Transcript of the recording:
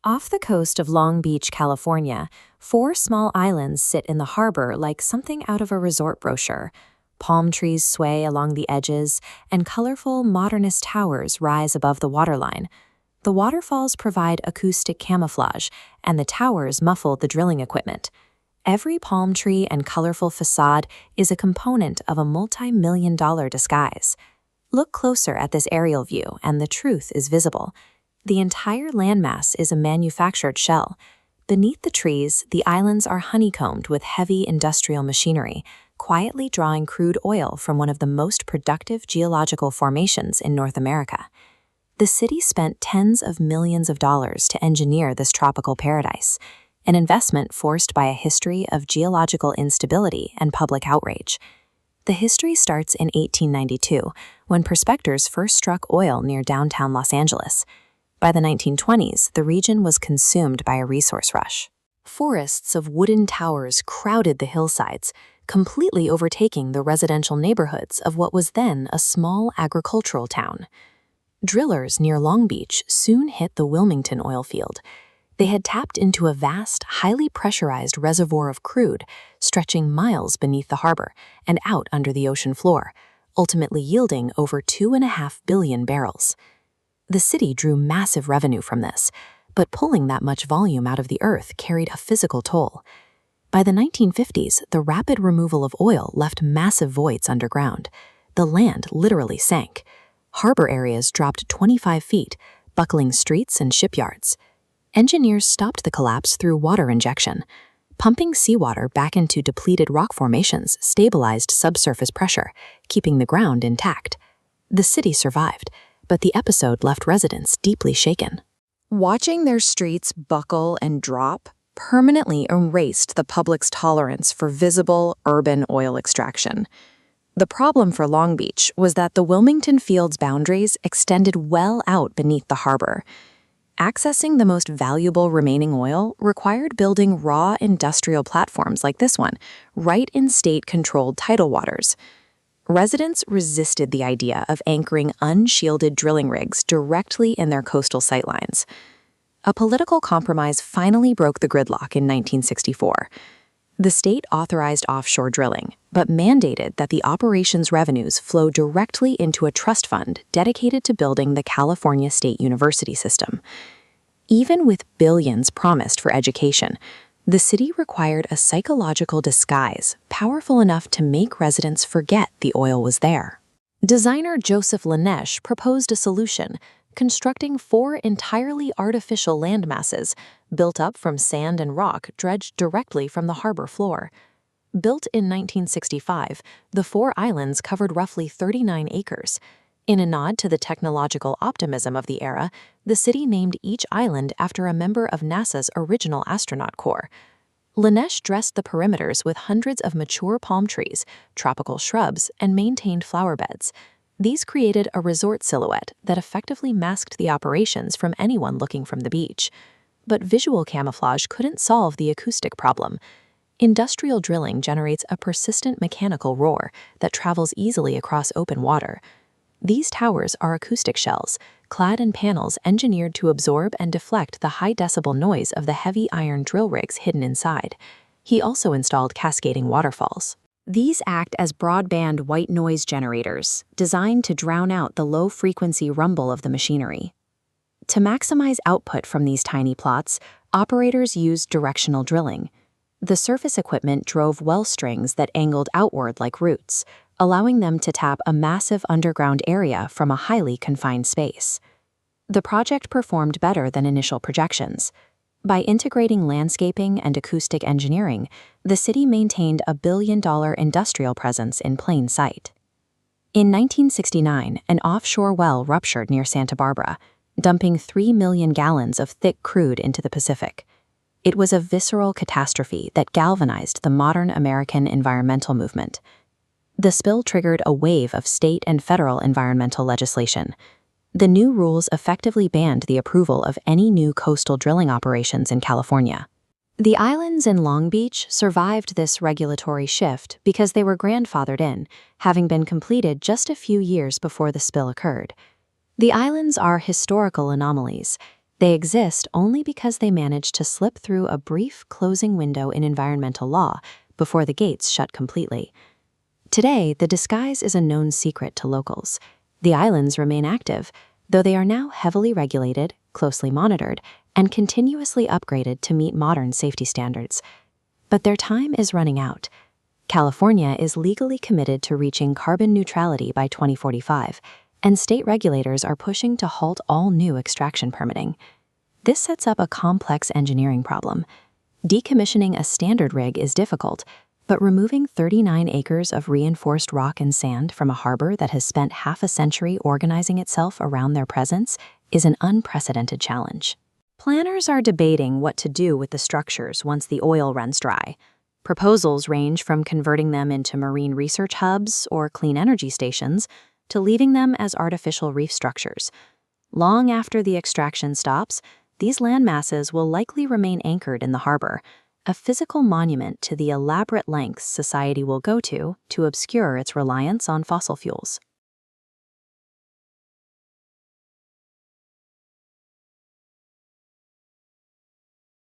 Off the coast of Long Beach, California, four small islands sit in the harbor like something out of a resort brochure. Palm trees sway along the edges, and colorful, modernist towers rise above the waterline. The waterfalls provide acoustic camouflage, and the towers muffle the drilling equipment. Every palm tree and colorful facade is a component of a multi-million-dollar disguise. Look closer at this aerial view, and the truth is visible. The entire landmass is a manufactured shell. Beneath the trees, the islands are honeycombed with heavy industrial machinery, quietly drawing crude oil from one of the most productive geological formations in North America. The city spent tens of millions of dollars to engineer this tropical paradise, an investment forced by a history of geological instability and public outrage. The history starts in 1892, when prospectors first struck oil near downtown Los Angeles. By the 1920s, the region was consumed by a resource rush. Forests of wooden towers crowded the hillsides, completely overtaking the residential neighborhoods of what was then a small agricultural town. Drillers near Long Beach soon hit the Wilmington oil field. They had tapped into a vast, highly pressurized reservoir of crude, stretching miles beneath the harbor and out under the ocean floor, ultimately yielding over 2.5 billion barrels. The city drew massive revenue from this, but pulling that much volume out of the earth carried a physical toll. By the 1950s, the rapid removal of oil left massive voids underground. The land literally sank. Harbor areas dropped 25 feet, buckling streets and shipyards. Engineers stopped the collapse through water injection. Pumping seawater back into depleted rock formations stabilized subsurface pressure, keeping the ground intact. The city survived, but the episode left residents deeply shaken. Watching their streets buckle and drop permanently erased the public's tolerance for visible urban oil extraction. The problem for Long Beach was that the Wilmington field's boundaries extended well out beneath the harbor. Accessing the most valuable remaining oil required building raw industrial platforms like this one, right in state-controlled tidal waters. Residents resisted the idea of anchoring unshielded drilling rigs directly in their coastal sightlines. A political compromise finally broke the gridlock in 1964. The state authorized offshore drilling, but mandated that the operations revenues flow directly into a trust fund dedicated to building the California State University system. Even with billions promised for education, the city required a psychological disguise powerful enough to make residents forget the oil was there. Designer Lanesh proposed a solution, constructing 4 entirely artificial landmasses built up from sand and rock dredged directly from the harbor floor. Built in 1965, the 4 islands covered roughly 39 acres. In a nod to the technological optimism of the era, the city named each island after a member of NASA's original astronaut corps. Lanesh dressed the perimeters with hundreds of mature palm trees, tropical shrubs, and maintained flower beds. These created a resort silhouette that effectively masked the operations from anyone looking from the beach. But visual camouflage couldn't solve the acoustic problem. Industrial drilling generates a persistent mechanical roar that travels easily across open water. These towers are acoustic shells, clad in panels engineered to absorb and deflect the high-decibel noise of the heavy iron drill rigs hidden inside. He also installed cascading waterfalls. These act as broadband white noise generators, designed to drown out the low-frequency rumble of the machinery. To maximize output from these tiny plots, operators used directional drilling. The surface equipment drove well strings that angled outward like roots, allowing them to tap a massive underground area from a highly confined space. The project performed better than initial projections. By integrating landscaping and acoustic engineering, the city maintained a billion-dollar industrial presence in plain sight. In 1969, an offshore well ruptured near Santa Barbara, dumping 3 million gallons of thick crude into the Pacific. It was a visceral catastrophe that galvanized the modern American environmental movement. The spill triggered a wave of state and federal environmental legislation. The new rules effectively banned the approval of any new coastal drilling operations in California. The islands in Long Beach survived this regulatory shift because they were grandfathered in, having been completed just a few years before the spill occurred. The islands are historical anomalies. They exist only because they managed to slip through a brief closing window in environmental law before the gates shut completely. Today, the disguise is a known secret to locals. The islands remain active, though they are now heavily regulated, closely monitored, and continuously upgraded to meet modern safety standards. But their time is running out. California is legally committed to reaching carbon neutrality by 2045, and state regulators are pushing to halt all new extraction permitting. This sets up a complex engineering problem. Decommissioning a standard rig is difficult, but removing 39 acres of reinforced rock and sand from a harbor that has spent half a century organizing itself around their presence is an unprecedented challenge. Planners are debating what to do with the structures once the oil runs dry. Proposals range from converting them into marine research hubs or clean energy stations to leaving them as artificial reef structures. Long after the extraction stops, these landmasses will likely remain anchored in the harbor, a physical monument to the elaborate lengths society will go to obscure its reliance on fossil fuels.